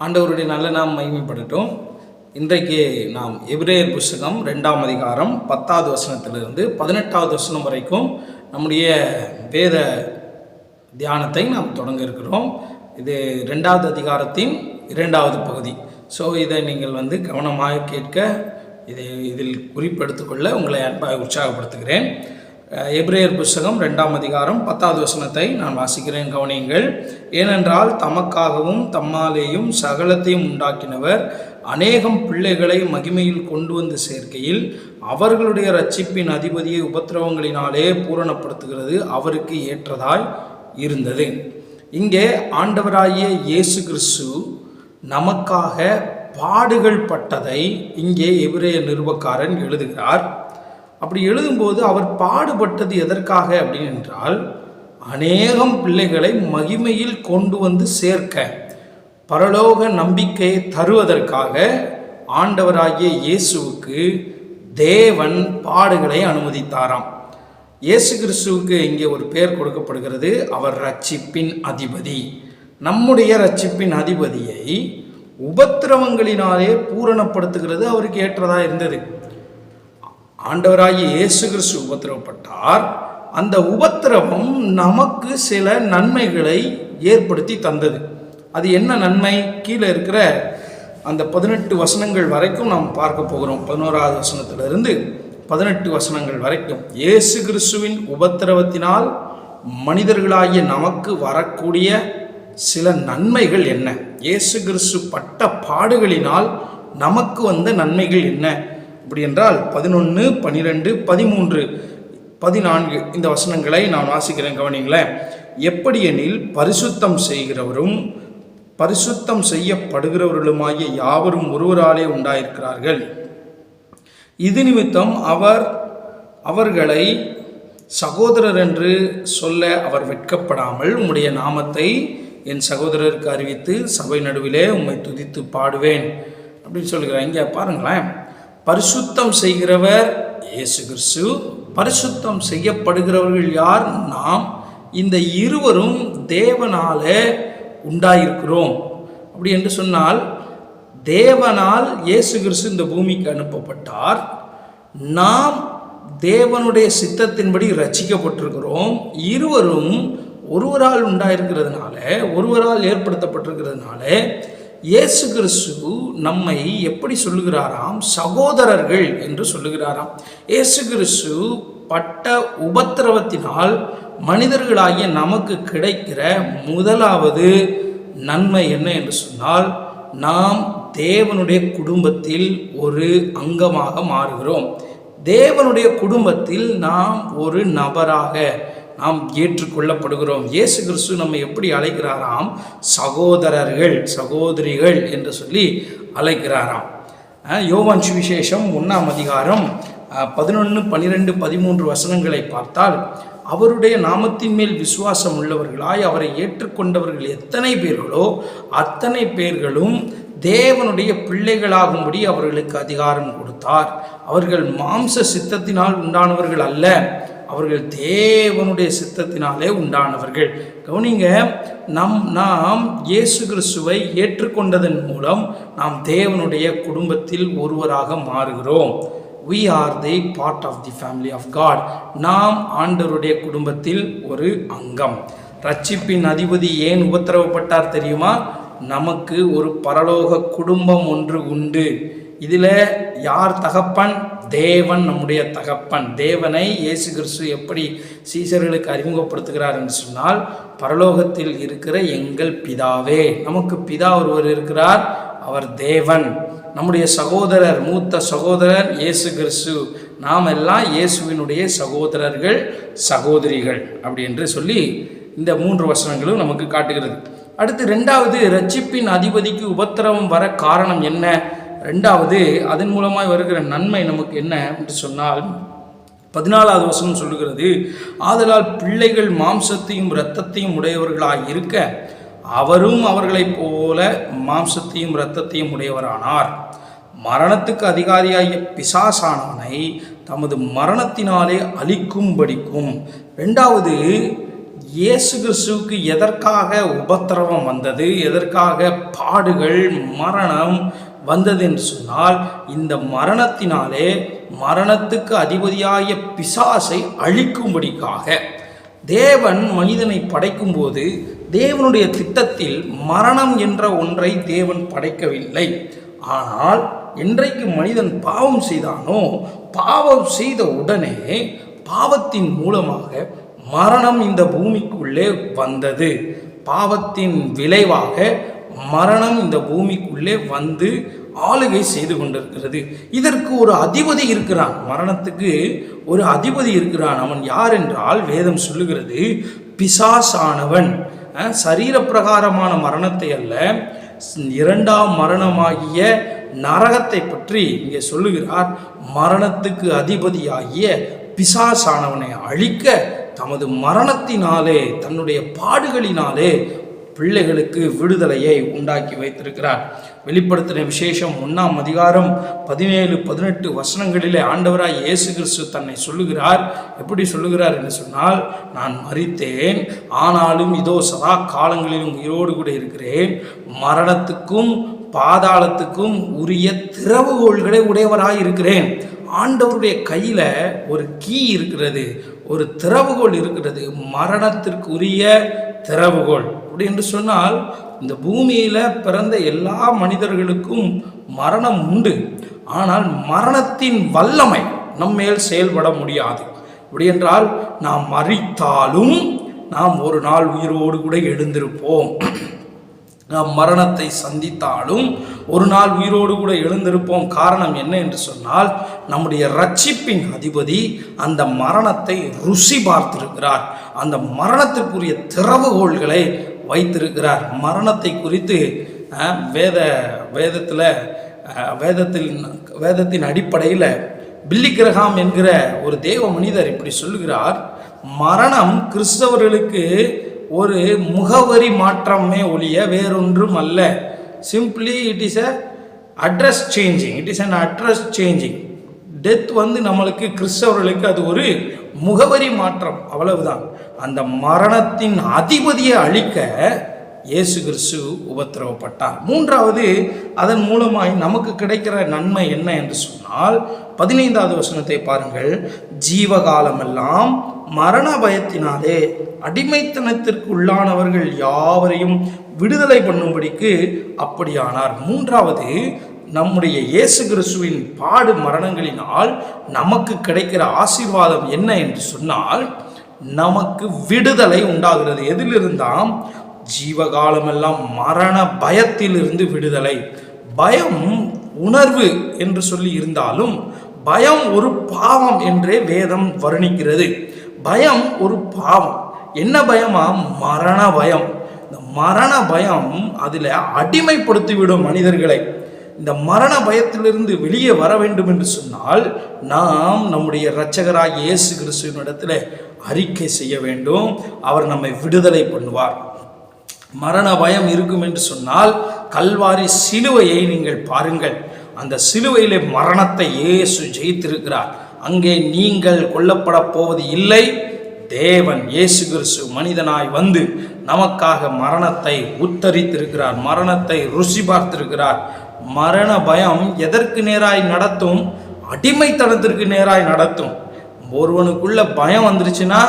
ஆண்டவருடைய நல்ல நாம் மகிமைப்படட்டும். இன்றைக்கு நாம் எபிரேயர் புஸ்தகம் 2ஆம் அதிகாரம் 10வது வசனத்திலிருந்து 18வது வசனம் வரைக்கும் நம்முடைய வேத தியானத்தை நாம் தொடங்க இருக்கிறோம். இது 2வது அதிகாரத்தின் 2வது பகுதி. ஸோ இதை நீங்கள் கவனமாக கேட்க இதில் குறிப்பெடுத்துக்கொள்ள உங்களை அன்பாக உற்சாகப்படுத்துகிறேன். எபிரேயர் புஸ்தகம் 2ஆம் அதிகாரம் 10வது வசனத்தை நான் வாசிக்கிறேன், கவனியுங்கள். ஏனென்றால் தமக்காகவும் தம்மாலேயும் சகலத்தையும் உண்டாக்கினவர் அநேகம் பிள்ளைகளை மகிமையில் கொண்டு வந்து சேர்க்கையில் அவர்களுடைய இரட்சிப்பின் அதிபதியை உபத்திரவங்களினாலே பூரணப்படுத்துகிறது அவருக்கு ஏற்றதாய் இருந்தது. இங்கே ஆண்டவராகிய இயேசு கிறிஸ்து நமக்காக பாடுகள் பட்டதை இங்கே எபிரேய நிருபக்காரன் எழுதுகிறார். அப்படி எழுதும்போது அவர் பாடுபட்டது எதற்காக அப்படின்னு என்றால், அநேகம் பிள்ளைகளை மகிமையில் கொண்டு வந்து சேர்க்க, பரலோக நம்பிக்கையை தருவதற்காக ஆண்டவராகிய இயேசுவுக்கு தேவன் பாடுகளை அனுமதித்தாராம். இயேசு கிறிஸ்துவுக்கு இங்கே ஒரு பெயர் கொடுக்கப்படுகிறது, அவர் இரட்சிப்பின் அதிபதி. நம்முடைய இரட்சிப்பின் அதிபதியை உபத்திரவங்களினாலே பூரணப்படுத்துகிறது அவருக்கு ஏற்றதாக இருந்தது. ஆண்டவராகிய இயேசு கிறிஸ்து உபத்திரவப்பட்டார். அந்த உபத்திரவம் நமக்கு சில நன்மைகளை ஏற்படுத்தி தந்தது. அது என்ன நன்மை? கீழே இருக்கிற அந்த 18 வசனங்கள் வரைக்கும் நாம் பார்க்க போகிறோம். 11வது வசனத்திலிருந்து 18 வசனங்கள் வரைக்கும் இயேசு கிறிஸ்துவின் உபத்திரவத்தினால் மனிதர்களாகிய நமக்கு வரக்கூடிய சில நன்மைகள் என்ன, இயேசு கிறிஸ்து பட்ட பாடுகளினால் நமக்கு வந்த நன்மைகள் என்ன அப்படி என்றால் 11, 12, 13, 14 இந்த வசனங்களை நான் வாசிக்கிறேன், கவனிங்களேன். எப்படி எனில் பரிசுத்தம் செய்கிறவரும் பரிசுத்தம் செய்யப்படுகிறவர்களுமாகிய யாவரும் ஒருவராலே உண்டாயிருக்கிறார்கள். இது நிமித்தம் அவர்களை சகோதரர் என்று சொல்ல அவர் வெட்கப்படாமல் உம்முடைய நாமத்தை என் சகோதரருக்கு அறிவித்து சபை நடுவிலே உம்மை துதித்து பாடுவேன் அப்படின்னு சொல்லுகிறார். இங்கே பாருங்களேன், பரிசுத்தம் செய்கிறவர் இயேசு கிறிஸ்து, பரிசுத்தம் செய்யப்படுகிறவர்கள் யார்? நாம். இந்த இருவரும் தேவனாலே உண்டாயிருக்கிறோம். அப்படி என்று சொன்னால், தேவனால் இயேசு கிறிஸ்து இந்த பூமிக்கு அனுப்பப்பட்டார். நாம் தேவனுடைய சித்தத்தின்படி ரட்சிக்கப்பட்டிருக்கிறோம். இருவரும் ஒருவரால் உண்டாயிருக்கிறதுனால, ஒருவரால் ஏற்படுத்தப்பட்டிருக்கிறதுனால இயேசு கிறிஸ்து நம்மை எப்படி சொல்லுகிறாராம்? சகோதரர்கள் என்று சொல்லுகிறாராம். இயேசு கிறிஸ்து பட்ட உபத்திரவத்தினால் மனிதர்களாகிய நமக்கு கிடைக்கிற முதலாவது நன்மை என்ன என்று சொன்னால், நாம் தேவனுடைய குடும்பத்தில் ஒரு அங்கமாக மாறுகிறோம். தேவனுடைய குடும்பத்தில் நாம் ஒரு நபராக நாம் ஏற்றுக்கொள்ளப்படுகிறோம். இயேசு கிறிஸ்து நம்ம எப்படி அழைக்கிறாராம்? சகோதரர்கள், சகோதரிகள் என்று சொல்லி அழைக்கிறாராம். யோவான் சுவிசேஷம் 1ஆம் அதிகாரம் 11, 12, 13 வசனங்களை பார்த்தால், அவருடைய நாமத்தின் மேல் விசுவாசம் உள்ளவர்களாய் அவரை ஏற்றுக்கொண்டவர்கள் எத்தனை பேர்களோ அத்தனை பேர்களும் தேவனுடைய பிள்ளைகளாகும்படி அவர்களுக்கு அதிகாரம் கொடுத்தார். அவர்கள் மாம்ச சித்தத்தினால் உண்டானவர்கள் அல்ல, அவர்கள் தேவனுடைய சித்தத்தினாலே உண்டானவர்கள். கவனிங்க, நாம் இயேசு கிறிஸ்துவை ஏற்றுக்கொண்டதன் மூலம் நாம் தேவனுடைய குடும்பத்தில் ஒருவராக மாறுகிறோம். We are the part of the family of God. நாம் ஆண்டவருடைய குடும்பத்தில் ஒரு அங்கம். இரட்சிப்பின் அதிபதி ஏன் உபத்திரவப்பட்டார் தெரியுமா? நமக்கு ஒரு பரலோக குடும்பம் ஒன்று உண்டு. இதில் யார் தகப்பன்? தேவன் நம்முடைய தகப்பன். தேவனை இயேசு கிறிஸ்து எப்படி சீசர்களுக்கு அறிமுகப்படுத்துகிறார் என்று சொன்னால், பரலோகத்தில் இருக்கிற எங்கள் பிதாவே. நமக்கு பிதா ஒருவர் இருக்கிறார், அவர் தேவன். நம்முடைய சகோதரர், மூத்த சகோதரர் இயேசு கிறிஸ்து. நாம் எல்லாம் இயேசுவினுடைய சகோதரர்கள், சகோதரிகள் அப்படி என்று சொல்லி இந்த 3 வசனங்களும் நமக்கு காட்டுகிறது. அடுத்து 2வது, இரட்சிப்பின் அதிபதிக்கு உபத்திரவம் வர காரணம் என்ன? 2வது, அதன் மூலமாய் வருகிற நன்மை நமக்கு என்ன என்று சொன்னால், 14வது வசனம் சொல்லுகிறது, ஆதலால் பிள்ளைகள் மாம்சத்தையும் இரத்தத்தையும் உடையவர்களாய் இருக்க அவரும் அவர்களைப் போல மாம்சத்தையும் இரத்தத்தையும் உடையவரானார். மரணத்துக்கு அதிகாரியாகிய பிசாசானவனை தமது மரணத்தினாலே அழிக்கும்படிக்கும். 2வது, இயேசு கிறிஸ்துவுக்கு எதற்காக உபத்திரவம் வந்தது, எதற்காக பாடுகள், மரணம் வந்தது என்று சொன்னால், இந்த மரணத்தினாலே மரணத்துக்கு அதிபதியாகிய பிசாசை அழிக்கும்படிக்காக. தேவன் மனிதனை படைக்கும் போது தேவனுடைய திட்டத்தில் மரணம் என்ற ஒன்றை தேவன் படைக்கவில்லை. ஆனால் என்றைக்கு மனிதன் பாவம் செய்தானோ, பாவம் செய்த உடனே பாவத்தின் மூலமாக மரணம் இந்த பூமிக்குள்ளே வந்தது. பாவத்தின் விளைவாக மரணம் இந்த பூமிக்குள்ளே வந்து ஆளுகை செய்து கொண்டிருக்கிறது. இதற்கு ஒரு அதிபதி இருக்கிறான், மரணத்துக்கு ஒரு அதிபதி இருக்கிறான். அவன் யார் என்றால் வேதம் சொல்லுகிறது, பிசாசானவன். சரீர பிரகாரமான மரணத்தை அல்ல, இரண்டாம் மரணமாகிய நரகத்தை பற்றி இங்கே சொல்லுகிறார். மரணத்துக்கு அதிபதியாகிய பிசாசானவனை அழிக்க தமது மரணத்தினாலே, தன்னுடைய பாடுகளினாலே பிள்ளைகளுக்கு விடுதலையை உண்டாக்கி வைத்திருக்கிறார். வெளிப்படுத்தின விசேஷம் 1ஆம் அதிகாரம் 17-18 வசனங்களிலே ஆண்டவராய் இயேசு கிறிஸ்து தன்னை சொல்லுகிறார். எப்படி சொல்லுகிறார் என்று சொன்னால், நான் மரித்தேன், ஆனாலும் இதோ சதா காலங்களிலும் உயிரோடு கூட இருக்கிறேன், மரணத்துக்கும் பாதாளத்துக்கும் உரிய திறவுகோள்களை உடையவராய் இருக்கிறேன். ஆண்டவருடைய கையில் ஒரு கீ இருக்கிறது, ஒரு திறவுகோள் இருக்கிறது, மரணத்திற்குரிய திறவுகோள். அப்படி என்று சொன்னால், இந்த பூமியில் பிறந்த எல்லா மனிதர்களுக்கும் மரணம் உண்டு. ஆனால் மரணத்தின் வல்லமை நம்மேல் செயல்பட முடியாது. அப்படி என்றால் நாம் மரித்தாலும் நாம் ஒரு நாள் உயிரோடு கூட எழுந்திருப்போம். நாம் மரணத்தை சந்தித்தாலும் ஒரு நாள் உயிரோடு கூட எழுந்திருப்போம். காரணம் என்ன என்று சொன்னால், நம்முடைய ரட்சிப்பின் அதிபதி அந்த மரணத்தை ருசி பார்த்திருக்கிறார். அந்த மரணத்திற்குரிய திறவுகோள்களை வைத்திருக்கிறார். மரணத்தை குறித்து வேதத்தின் அடிப்படையில் பில்லி கிரஹாம் என்கிற ஒரு தேவ மனிதர் இப்படி சொல்லுகிறார், மரணம் கிறிஸ்தவர்களுக்கு ஒரு முகவரி மாற்றமே ஒழிய வேறொன்றும் அல்ல. Simply it is a address changing. It is an address changing. Death நம்மளுக்கு கிறிஸ்தவர்களுக்கு அது ஒரு முகவரி மாற்றம், அவ்வளவுதான். அந்த மரணத்தின் அதிபதியை அழிக்க இயேசு கிறிஸ்து உபத்திரவப்பட்டார். மூன்றாவது, அதன் மூலமாய் நமக்கு கிடைக்கிற நன்மை என்ன என்று சொன்னால், 15வது வசனத்தை பாருங்கள். ஜீவகாலமெல்லாம் மரண பயத்தினாலே அடிமைத்தனத்திற்கு உள்ளானவர்கள் யாவரையும் விடுதலை பண்ணும்படிக்கு அப்படியானார். மூன்றாவது, நம்முடைய இயேசு கிறிஸ்துவின் பாடு மரணங்களினால் நமக்கு கிடைக்கிற ஆசீர்வாதம் என்ன என்று சொன்னால், நமக்கு விடுதலை உண்டாகிறது. எதிலிருந்தாம்? ஜீவகாலமெல்லாம் மரண பயத்திலிருந்து விடுதலை. பயம் உணர்வு என்று சொல்லி இருந்தாலும் பயம் ஒரு பாவம் என்றே வேதம் வர்ணிக்கிறது. பயம் ஒரு பாவம். என்ன பயமா? மரண பயம். இந்த மரண பயம் அதில் அடிமைப்படுத்திவிடும் மனிதர்களை. இந்த மரண பயத்திலிருந்து வெளியே வர வேண்டும் என்று சொன்னால் நாம் நம்முடைய இரட்சகராகிய இயேசு கிறிஸ்துவினிடத்தில் அறிக்கை செய்ய வேண்டும். அவர் நம்மை விடுதலை பண்ணுவார். மரண பயம் இருக்கும் என்று சொன்னால் கல்வாரி சிலுவையை நீங்கள் பாருங்கள். அந்த சிலுவையிலே மரணத்தை இயேசு ஜெயித்திருக்கிறார். அங்கே நீங்கள் கொல்லப்பட போவது இல்லை. தேவன் இயேசு கிறிஸ்து மனிதனாய் வந்து நமக்காக மரணத்தை உத்தரித்திருக்கிறார், மரணத்தை ருசி பார்த்திருக்கிறார். மரண பயம் எதற்கு நேராய் நடத்தும்? அடிமைத்தனத்திற்கு நேராய் நடத்தும். ஒருவனுக்குள்ள பயம் வந்துருச்சுன்னா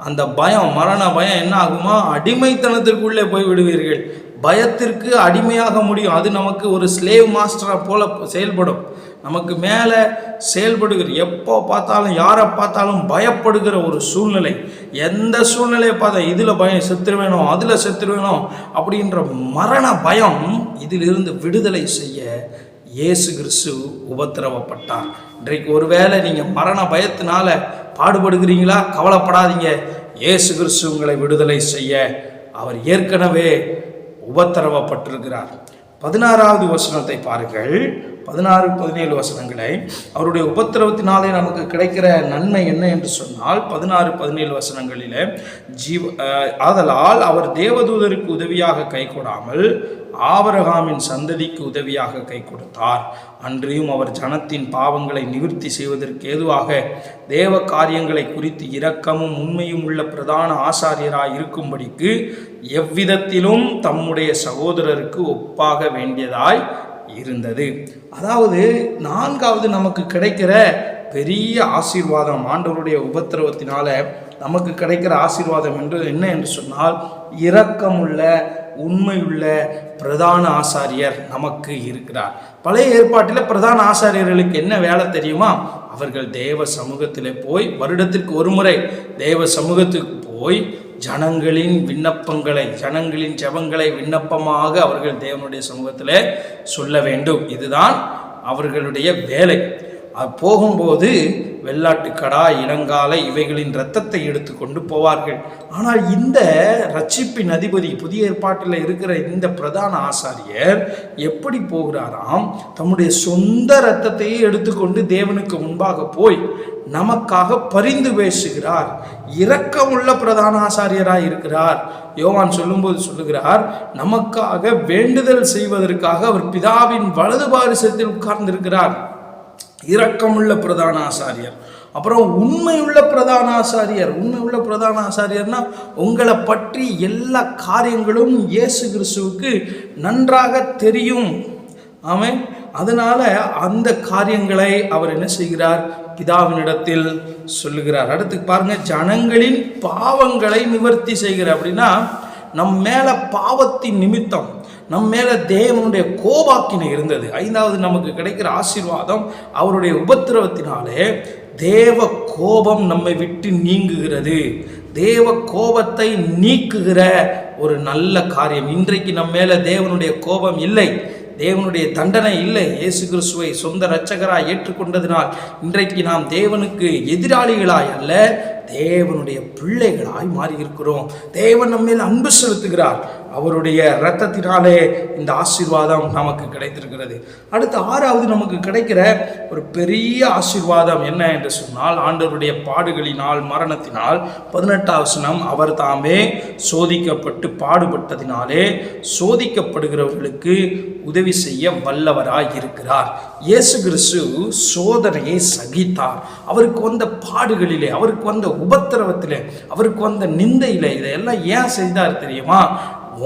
அந்த பயம், மரண பயம் என்ன ஆகுமா? அடிமைத்தனத்திற்குள்ளே போய் விடுவீர்கள். பயத்திற்கு அடிமையாக முடியும். அது நமக்கு ஒரு ஸ்லேவ் மாஸ்டரை போல செயல்படும். நமக்கு மேலே செயல்படுகிற, எப்போ பார்த்தாலும் யாரை பார்த்தாலும் பயப்படுகிற ஒரு சூழ்நிலை. எந்த சூழ்நிலையை பார்த்தா இதில் பயம், செத்துருவேணும், அதில் செத்துருவேணும் அப்படின்ற மரண பயம், இதிலிருந்து விடுதலை செய்ய இயேசு கிறிஸ்து உபத்திரவப்பட்டார். இன்றைக்கு ஒருவேளை நீங்கள் மரண பயத்தினால பாடுபடுகிறீங்களா? கவலைப்படாதீங்க. இயேசு கிறிஸ்து உங்களை விடுதலை செய்ய அவர் ஏற்கனவே உபத்திரவப்பட்டிருக்கிறார். 16வது வசனத்தை பாருங்கள். 16-17 வசனங்களை, அவருடைய உபத்திரவத்தினாலே நமக்கு கிடைக்கிற நன்மை என்ன என்று சொன்னால் 16-17 வசனங்களிலே ஆதலால் அவர் தேவதூதருக்கு உதவியாக கை கொடாமல் ஆபிரகாமின் சந்ததிக்கு உதவியாக கை கொடுத்தார். அன்றியும் அவர் ஜனத்தின் பாவங்களை நிவர்த்தி செய்வதற்கு ஏதுவாக தேவ காரியங்களை குறித்து இரக்கமும் உண்மையும் உள்ள பிரதான ஆசாரியராய் இருக்கும்படிக்கு எவ்விதத்திலும் தம்முடைய சகோதரருக்கு ஒப்பாக வேண்டியதாய் இருந்தது. அதாவது 4வது நமக்கு கிடைக்கிற பெரிய ஆசீர்வாதம், ஆண்டவருடைய உபத்திரவத்தினால நமக்கு கிடைக்கிற ஆசீர்வாதம் என்ன என்று சொன்னால், இரக்கமுள்ள உண்மையுள்ள பிரதான ஆசாரியர் நமக்கு இருக்கிறார். பழைய ஏற்பாட்டில் பிரதான ஆசாரியர்களுக்கு என்ன வேலை தெரியுமா? அவர்கள் தேவ சமூகத்தில் போய் வருடத்திற்கு ஒரு முறை தேவ சமூகத்துக்கு போய் ஜனங்களின் விண்ணப்பங்களை, ஜனங்களின் ஜெபங்களை விண்ணப்பமாக அவர்கள் தேவனுடைய சமூகத்தில் சொல்ல வேண்டும். இதுதான் அவர்களுடைய வேலை. போகும்போது வெள்ளாட்டுக்கடா, இளங்காலை இவைகளின் இரத்தத்தை எடுத்து கொண்டு போவார்கள். ஆனால் இந்த ரட்சிப்பின் அதிபதி, புதிய ஏற்பாட்டில் இருக்கிற இந்த பிரதான ஆசாரியர் எப்படி போகிறாராம்? தம்முடைய சொந்த இரத்தத்தையே எடுத்துக்கொண்டு தேவனுக்கு முன்பாக போய் நமக்காக பரிந்து பேசுகிறார். இரக்கமுள்ள பிரதான ஆசாரியராய் இருக்கிறார். யோவான் சொல்லும்போது சொல்லுகிறார், நமக்காக வேண்டுதல் செய்வதற்காக அவர் பிதாவின் வலது பாரிசத்தில் உட்கார்ந்திருக்கிறார். இரக்கமுள்ள பிரதான ஆசாரியர். அப்புறம் உண்மையுள்ள பிரதான ஆசாரியர். உண்மையுள்ள பிரதான ஆசாரியர்னா உங்களை பற்றி எல்லா காரியங்களும் இயேசு கிறிஸ்துவுக்கு நன்றாக தெரியும். ஆமென். அதனால அந்த காரியங்களை அவர் என்ன செய்கிறார்? பிதாவினிடத்தில் சொல்லுகிறார். அடுத்து பாருங்க, ஜனங்களின் பாவங்களை நிவர்த்தி செய்கிறார். அப்படின்னா நம் மேல பாவத்தின் நிமித்தம் நம் மேல தேவனுடைய கோபாக்கினை இருந்தது. 5வது நமக்கு கிடைக்கிற ஆசீர்வாதம், அவருடைய உபத்திரவத்தினாலே தேவ கோபம் நம்மை விட்டு நீங்குகிறது. தேவ கோபத்தை நீக்குகிற ஒரு நல்ல காரியம். இன்றைக்கு நம்ம மேல தேவனுடைய கோபம் இல்லை, தேவனுடைய தண்டனை இல்லை. இயேசு கிறிஸ்துவை சொந்த இரட்சகராய் ஏற்றுக்கொண்டதினால் இன்றைக்கு நாம் தேவனுக்கு எதிராளிகளாய் அல்ல, தேவனுடைய பிள்ளைகளாய் மாறி இருக்கிறோம். தேவன் நம்ம மேல் அன்பு செலுத்துகிறார். அவருடைய இரத்தத்தினாலே இந்த ஆசீர்வாதம் நமக்கு கிடைத்திருக்கிறது. அடுத்து 6வது நமக்கு கிடைக்கிற ஒரு பெரிய ஆசீர்வாதம் என்ன என்று சொன்னால், ஆண்டவருடைய பாடுகளினால், மரணத்தினால் 18வது வசனம், அவர் தாமே சோதிக்கப்பட்டு பாடுபட்டதினாலே சோதிக்கப்படுகிறவர்களுக்கு உதவி செய்ய வல்லவராய் இருக்கிறார். இயேசு கிறிஸ்து சோதனையை சகித்தார். அவருக்கு வந்த பாடுகளிலே, அவருக்கு வந்த உபத்திரவத்திலே, அவருக்கு வந்த நிந்தையிலே, இதையெல்லாம் ஏன் செய்தார் தெரியுமா?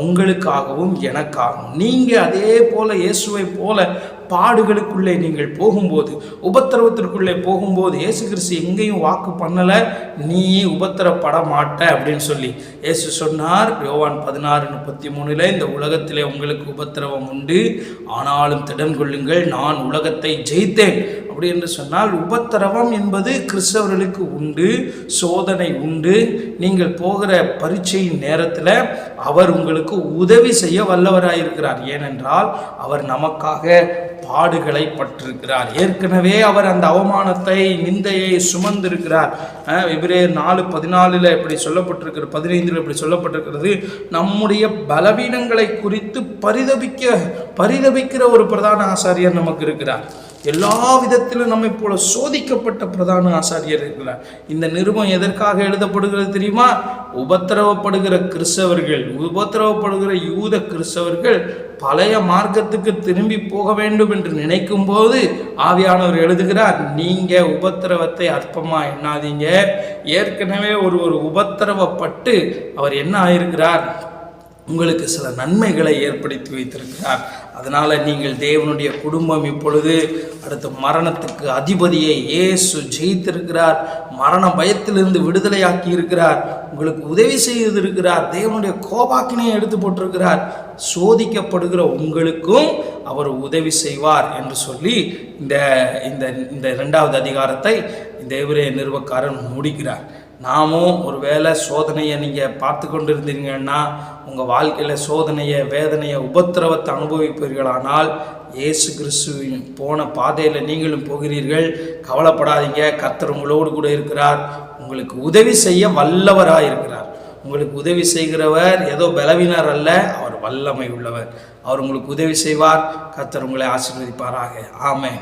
உங்களுக்காகவும் எனக்காகவும். நீங்க அதே போல இயேசுவை போல பாடுகளுக்குள்ளே நீங்கள் போகும்போது, உபத்திரவத்திற்குள்ளே போகும்போது, இயேசு கிறிஸ்து எங்கேயும் வாக்கு பண்ணல, நீ உபத்திரப்பட மாட்ட அப்படின்னு சொல்லி இயேசு சொன்னார். யோவான் 16:33, இந்த உலகத்திலே உங்களுக்கு உபத்திரவம் உண்டு, ஆனாலும் திடன் கொள்ளுங்கள், நான் உலகத்தை ஜெயித்தேன் அப்படி என்று சொன்னால், உபத்திரவம் என்பது கிறிஸ்தவர்களுக்கு உண்டு, சோதனை உண்டு. நீங்கள் போகிற பரீட்சையின் நேரத்தில் அவர் உங்களுக்கு உதவி செய்ய வல்லவராயிருக்கிறார். ஏனென்றால் அவர் நமக்காக பாடுகளை பட்டிருக்கிறார். ஏற்கனவே அவர் அந்த அவமானத்தை, நிந்தையை சுமந்திருக்கிறார். எபிரேயர் 4:14 இப்படி சொல்லப்பட்டிருக்கிறது, 15 இப்படி சொல்லப்பட்டிருக்கிறது, நம்முடைய பலவீனங்களை குறித்து பரிதபிக்கிற ஒரு பிரதான ஆசாரியர் நமக்கு இருக்கிறார். எல்லா விதத்திலும் நம்மை போல சோதிக்கப்பட்ட பிரதான ஆசாரியர் இருக்கிறார். இந்த நிருபம் எதற்காக எழுதப்படுகிறது தெரியுமா? உபத்திரவப்படுகிற கிறிஸ்தவர்கள், உபத்திரவப்படுகிற யூத கிறிஸ்தவர்கள் பழைய மார்க்கத்துக்கு திரும்பி போக வேண்டும் என்று நினைக்கும் போது ஆவியானவர் எழுதுகிறார், நீங்க உபத்திரவத்தை அற்பமா எண்ணாதீங்க. ஏற்கனவே ஒரு உபத்திரவப்பட்டு அவர் என்ன ஆயிருக்கிறார்? உங்களுக்கு சில நன்மைகளை ஏற்படுத்தி வைத்திருக்கிறார். அதனால் நீங்கள் தேவனுடைய குடும்பம் இப்பொழுது அடுத்த மரணத்துக்கு அதிபதியை இயேசு ஜெயித்திருக்கிறார். மரண பயத்திலிருந்து விடுதலையாக்கி இருக்கிறார். உங்களுக்கு உதவி செய்திருக்கிறார். தேவனுடைய கோபாக்கினை எடுத்து போட்டிருக்கிறார். சோதிக்கப்படுகிற உங்களுக்கும் அவர் உதவி செய்வார் என்று சொல்லி இந்த 2வது அதிகாரத்தை இந்த எபிரேய நிருபக்காரன் முடிக்கிறார். நாமும் ஒரு வேளை சோதனையை நீங்கள் பார்த்து கொண்டு இருந்தீங்கன்னா, உங்கள் வாழ்க்கையில் சோதனையை, வேதனையை, உபத்திரவத்தை அனுபவிப்பீர்களானால், இயேசு கிறிஸ்துவின் போன பாதையில் நீங்களும் போகிறீர்கள். கவலைப்படாதீங்க, கர்த்தர் உங்களோடு கூட இருக்கிறார். உங்களுக்கு உதவி செய்ய வல்லவராக இருக்கிறார். உங்களுக்கு உதவி செய்கிறவர் ஏதோ பலவீனர் அல்ல, அவர் வல்லமை உள்ளவர். அவர் உங்களுக்கு உதவி செய்வார். கர்த்தர் உங்களை ஆசீர்வதிப்பாராக. ஆமென்.